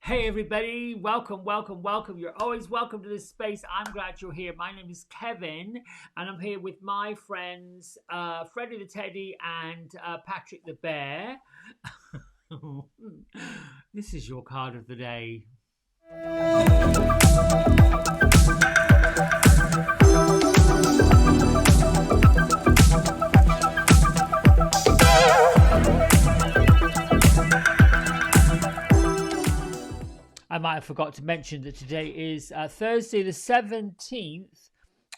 Hey everybody, welcome, welcome, welcome. You're always welcome to this space. I'm glad you're here. My name is Kevin, and I'm here with my friends Freddie the Teddy and Patrick the Bear. This is your card of the day. I might have forgot to mention that today is Thursday, the 17th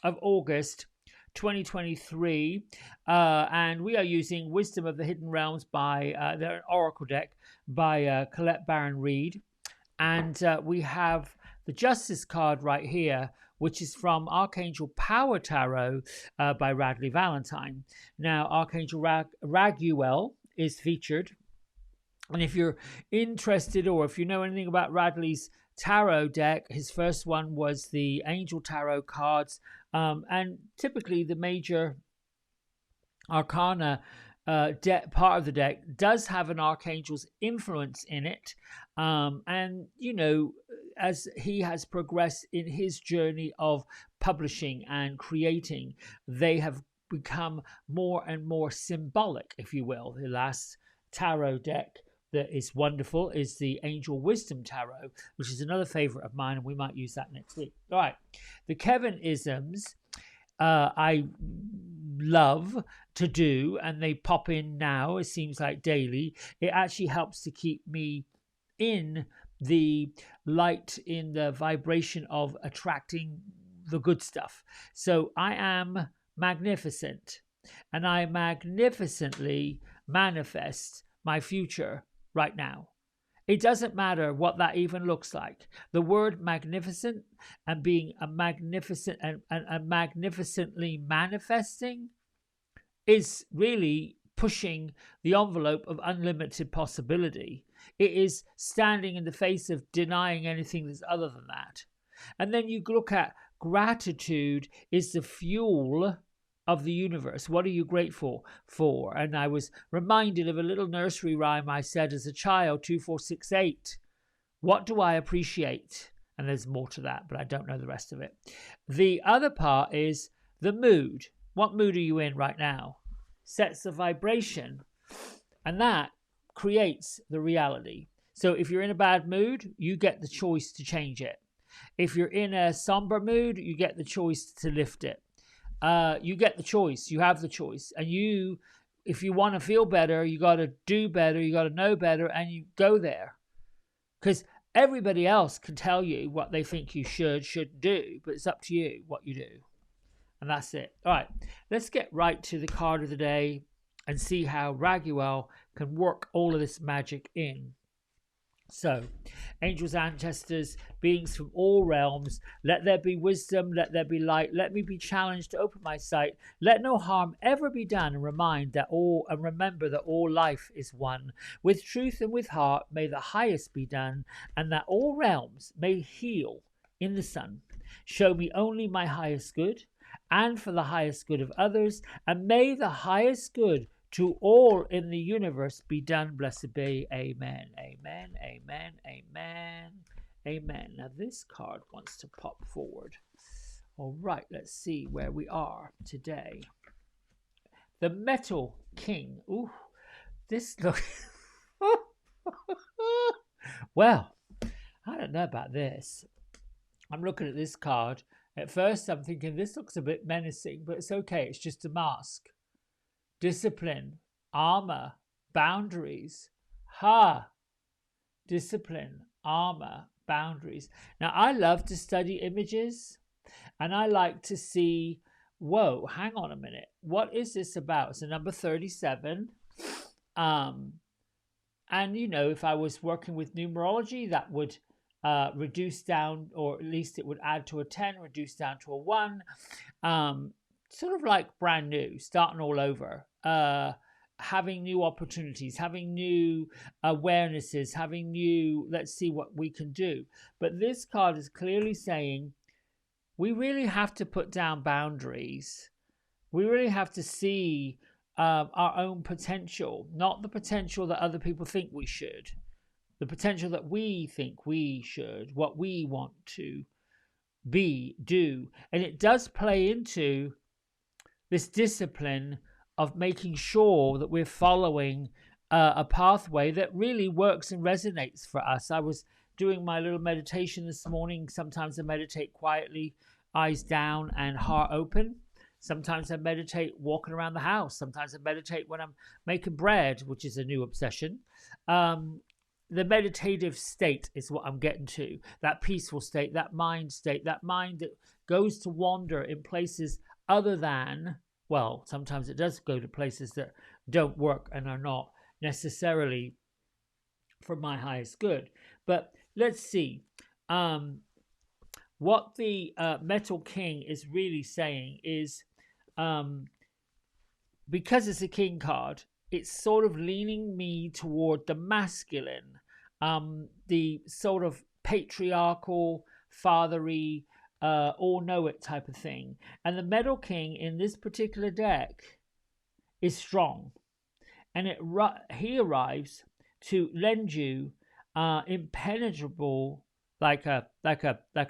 of August, 2023, and we are using Wisdom of the Hidden Realms by the Oracle deck by Colette Baron Reed, and we have the Justice card right here, which is from Archangel Power Tarot by Radley Valentine. Now, Archangel Raguel is featured. And if you're interested, or if you know anything about Radley's tarot deck, his first one was the Angel Tarot cards. And typically the major arcana part of the deck does have an archangel's influence in it. And, you know, as he has progressed in his journey of publishing and creating, they have become more and more symbolic, if you will. The last tarot deck that is wonderful is the Angel Wisdom Tarot, which is another favorite of mine, and we might use that next week. All right, the Kevinisms I love to do, and they pop in now, it seems like daily. It actually helps to keep me in the light, in the vibration of attracting the good stuff. So I am magnificent, and I magnificently manifest my future right now. It doesn't matter what that even looks like. The word magnificent and being a magnificent and magnificently manifesting is really pushing the envelope of unlimited possibility. It is standing in the face of denying anything that's other than that. And then you look at gratitude is the fuel of the universe. What are you grateful for? And I was reminded of a little nursery rhyme I said as a child, 2468. What do I appreciate? And there's more to that, but I don't know the rest of it. The other part is the mood. What mood are you in right now? Sets the vibration, and that creates the reality. So if you're in a bad mood, you get the choice to change it. If you're in a somber mood, you get the choice to lift it. You get the choice. You have the choice. And you, if you want to feel better, you got to do better. You got to know better, and you go there. Because everybody else can tell you what they think you should do, but it's up to you what you do. And that's it. All right, let's get right to the card of the day and see how Raguel can work all of this magic in. So, angels, ancestors, beings from all realms, let there be wisdom, let there be light, let me be challenged to open my sight, let no harm ever be done, and remember that all life is one. With truth and with heart may the highest be done, and that all realms may heal in the sun. Show me only my highest good, and for the highest good of others, and may the highest good to all in the universe be done. Blessed be. Amen. Amen. Amen. Amen. Amen. Now this card wants to pop forward. All right, let's see where we are today. The Metal King. Ooh, this looks... Well, I don't know about this. I'm looking at this card. At first I'm thinking this looks a bit menacing, but it's okay. It's just a mask. Discipline, armor, boundaries. Discipline, armor, boundaries. Now, I love to study images, and I like to see, whoa, hang on a minute. What is this about? It's a number 37. And, you know, if I was working with numerology, that would reduce down, or at least it would add to a 10, reduce down to a 1. Sort of like brand new, starting all over, having new opportunities, having new awarenesses, having new, let's see what we can do. But this card is clearly saying we really have to put down boundaries. We really have to see our own potential, not the potential that other people think we should. the potential that we think we should, what we want to be, do. And it does play into this discipline of making sure that we're following a pathway that really works and resonates for us. I was doing my little meditation this morning. Sometimes I meditate quietly, eyes down and heart open. Sometimes I meditate walking around the house. Sometimes I meditate when I'm making bread, which is a new obsession. The meditative state is what I'm getting to. That peaceful state, that mind that goes to wander in places other than, well, sometimes it does go to places that don't work and are not necessarily for my highest good. But let's see. What the Metal King is really saying is, because it's a king card, it's sort of leaning me toward the masculine, the sort of patriarchal, fathery, all-know-it type of thing. And the Metal King in this particular deck is strong. And he arrives to lend you impenetrable, like a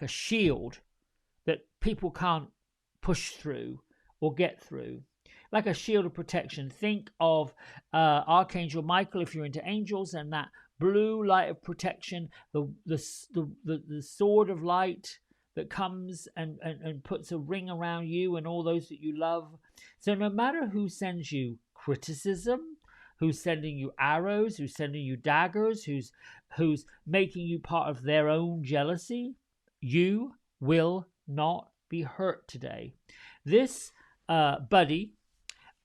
shield that people can't push through or get through, like a shield of protection. Think of Archangel Michael if you're into angels, and that blue light of protection, the sword of light that comes and puts a ring around you and all those that you love. So no matter who sends you criticism, who's sending you arrows, who's sending you daggers, who's making you part of their own jealousy, you will not be hurt today. This buddy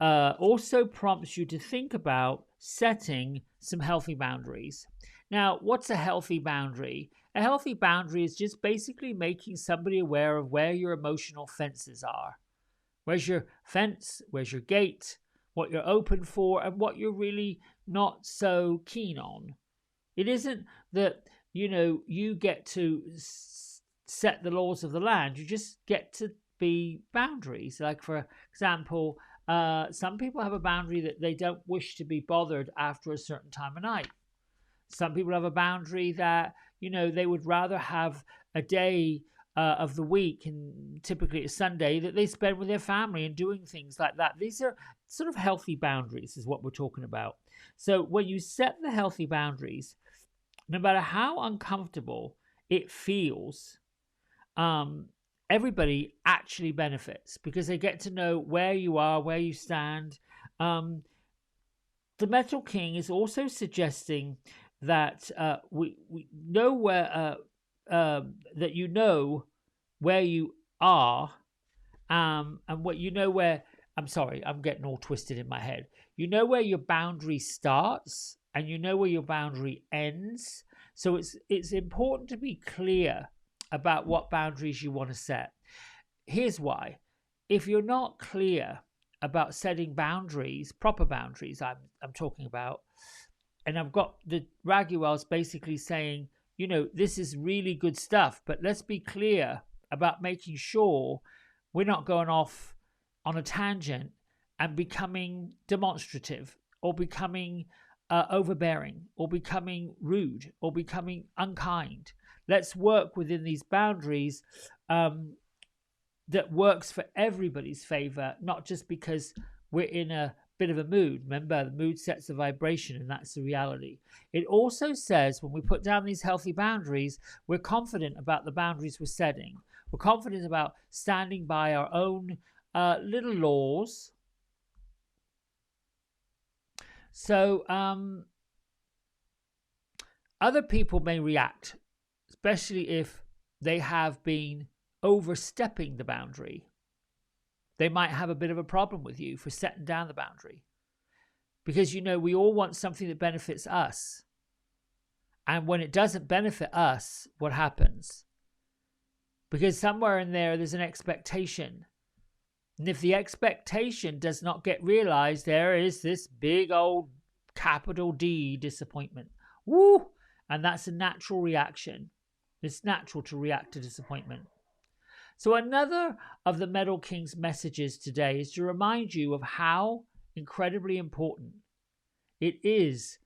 also prompts you to think about setting some healthy boundaries. Now, what's a healthy boundary? A healthy boundary is just basically making somebody aware of where your emotional fences are. Where's your fence? Where's your gate? What you're open for and what you're really not so keen on. It isn't that, you get to set the laws of the land. You just get to be boundaries. Like, for example, some people have a boundary that they don't wish to be bothered after a certain time of night. Some people have a boundary that, they would rather have a day of the week, and typically it's Sunday, that they spend with their family and doing things like that. These are sort of healthy boundaries is what we're talking about. So when you set the healthy boundaries, no matter how uncomfortable it feels, everybody actually benefits because they get to know where you are, where you stand. The Metal King is also suggesting that we know where that you know where you are, and what where. I'm sorry, I'm getting all twisted in my head. You know where your boundary starts, and you know where your boundary ends. So it's important to be clear about what boundaries you want to set. Here's why: if you're not clear about setting boundaries, proper boundaries, I'm talking about. And I've got the Raguels basically saying, this is really good stuff, but let's be clear about making sure we're not going off on a tangent and becoming demonstrative or becoming overbearing or becoming rude or becoming unkind. Let's work within these boundaries that works for everybody's favor, not just because we're in a bit of a mood. Remember, the mood sets the vibration, and that's the reality. It also says when we put down these healthy boundaries, we're confident about the boundaries we're setting. We're confident about standing by our own little laws. So other people may react, especially if they have been overstepping the boundary. They might have a bit of a problem with you for setting down the boundary. Because, we all want something that benefits us. And when it doesn't benefit us, what happens? Because somewhere in there's an expectation. And if the expectation does not get realized, there is this big old capital D disappointment. Woo! And that's a natural reaction. It's natural to react to disappointment. So another of the Metal King's messages today is to remind you of how incredibly important it is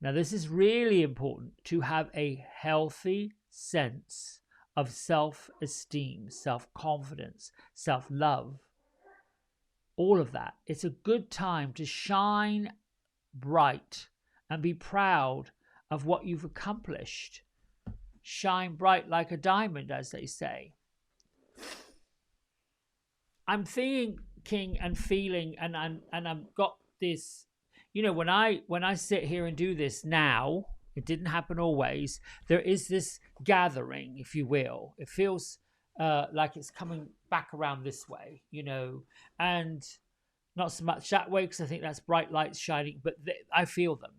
Now, this is really important, to have a healthy sense of self-esteem, self-confidence, self-love, all of that. It's a good time to shine bright and be proud of what you've accomplished. Shine bright like a diamond, as they say. I'm thinking and feeling, and I've got this, you know, when I sit here and do this now, it didn't happen always. There is this gathering, if you will. It feels like it's coming back around this way, you know, and not so much that way, because I think that's bright lights shining, but I feel them.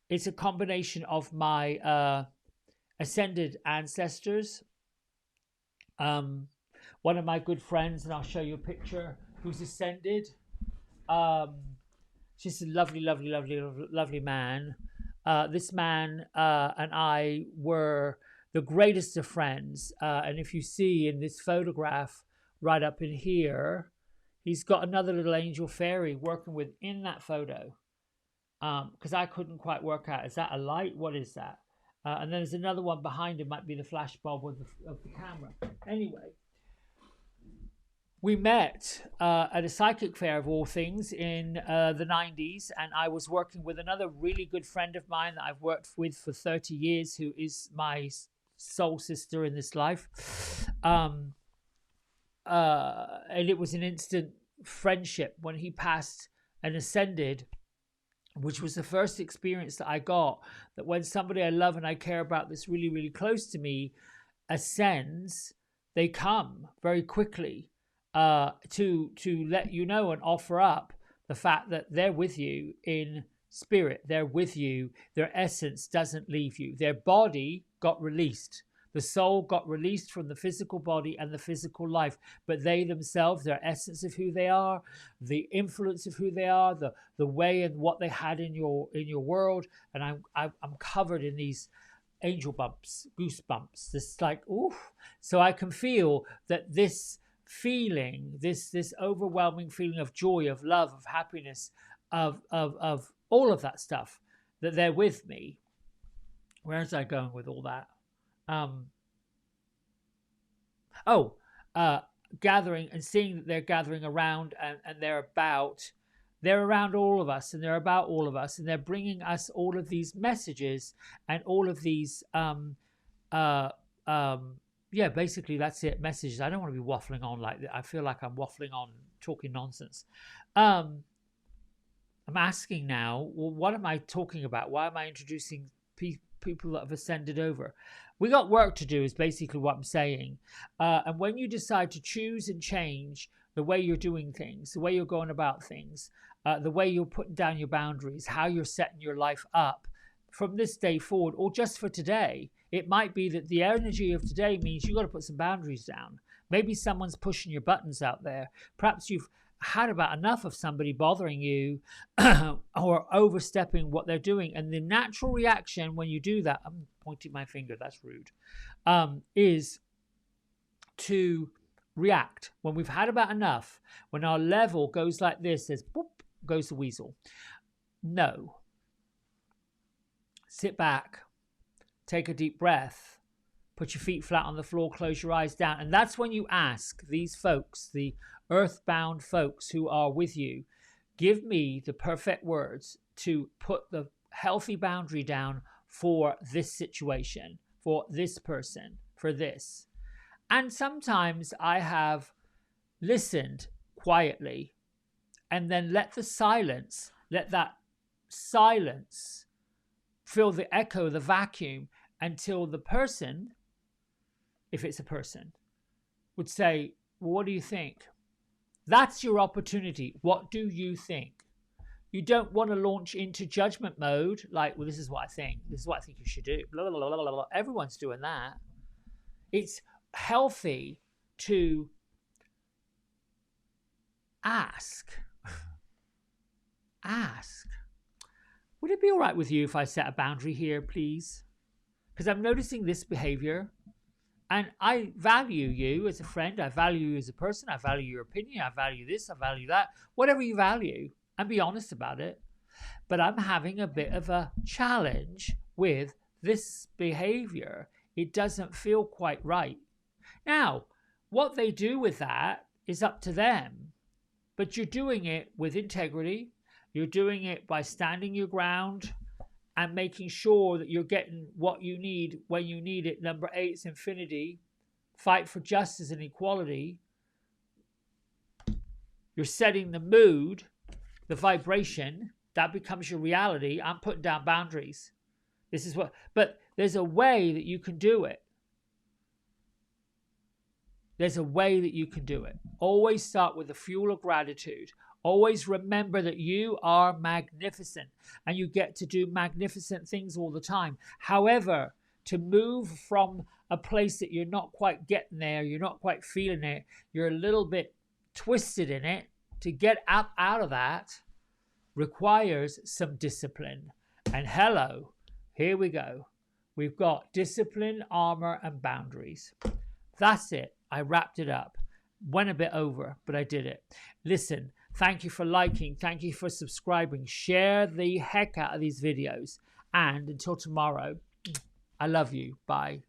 It's a combination of my ascended ancestors. One of my good friends, and I'll show you a picture, who's ascended. Just a lovely, lovely, lovely, lovely man. This man and I were the greatest of friends. And if you see in this photograph right up in here, he's got another little angel fairy working within that photo. Because I couldn't quite work out, is that a light? What is that? And then there's another one behind him, might be the flash bulb of the camera. Anyway, we met at a psychic fair of all things in the 90s, and I was working with another really good friend of mine that I've worked with for 30 years, who is my soul sister in this life. And it was an instant friendship when he passed and ascended, which was the first experience that I got, that when somebody I love and I care about that's really, really close to me ascends, they come very quickly to let you know and offer up the fact that they're with you in spirit. They're with you. Their essence doesn't leave you. Their body got released. The soul got released from the physical body and the physical life, but they themselves, their essence of who they are, the influence of who they are, the way and what they had in your world, and I'm covered in these angel bumps, goosebumps. This like oof. So I can feel that this feeling, this overwhelming feeling of joy, of love, of happiness, of all of that stuff, that they're with me. Where is I going with all that? Gathering and seeing that they're gathering around and they're around all of us, and they're about all of us, and they're bringing us all of these messages and all of these basically that's it, messages. I don't want to be waffling on like that. I feel like I'm waffling on, talking nonsense. I'm asking now, well, what am I talking about? Why am I introducing people that have ascended over? We got work to do is basically what I'm saying. And when you decide to choose and change the way you're doing things, the way you're going about things, the way you're putting down your boundaries, how you're setting your life up from this day forward, or just for today, it might be that the energy of today means you've got to put some boundaries down. Maybe someone's pushing your buttons out there. Perhaps you've had about enough of somebody bothering you or overstepping what they're doing. And the natural reaction when you do that, I'm pointing my finger, that's rude, is to react. When we've had about enough, when our level goes like this, there's boop, goes the weasel. No. Sit back, take a deep breath, put your feet flat on the floor, close your eyes down. And that's when you ask these folks, the earthbound folks who are with you, give me the perfect words to put the healthy boundary down for this situation, for this person, for this. And sometimes I have listened quietly and then let that silence fill the echo, the vacuum, until the person, if it's a person, would say, well, what do you think? That's your opportunity. What do you think? You don't want to launch into judgment mode, like, well, this is what I think. This is what I think you should do. Blah, blah, blah, blah, blah. Everyone's doing that. It's healthy to ask. Would it be all right with you if I set a boundary here, please? Because I'm noticing this behavior. And I value you as a friend. I value you as a person. I value your opinion. I value this. I value that. Whatever you value. And be honest about it. but I'm having a bit of a challenge with this behavior. It doesn't feel quite right. Now, what they do with that is up to them, but you're doing it with integrity. You're doing it by standing your ground and making sure that you're getting what you need when you need it. Number 8 is infinity. Fight for justice and equality. You're setting the mood, the vibration. That becomes your reality. I'm putting down boundaries. This is what, but there's a way that you can do it. There's a way that you can do it. Always start with the fuel of gratitude. Always remember that you are magnificent and you get to do magnificent things all the time. However, to move from a place that you're not quite getting there, you're not quite feeling it, you're a little bit twisted in it, to get up out of that requires some discipline. And hello, here we go. We've got discipline, armor, and boundaries. That's it. I wrapped it up. Went a bit over, but I did it. Listen, thank you for liking. Thank you for subscribing. Share the heck out of these videos. And until tomorrow, I love you. Bye.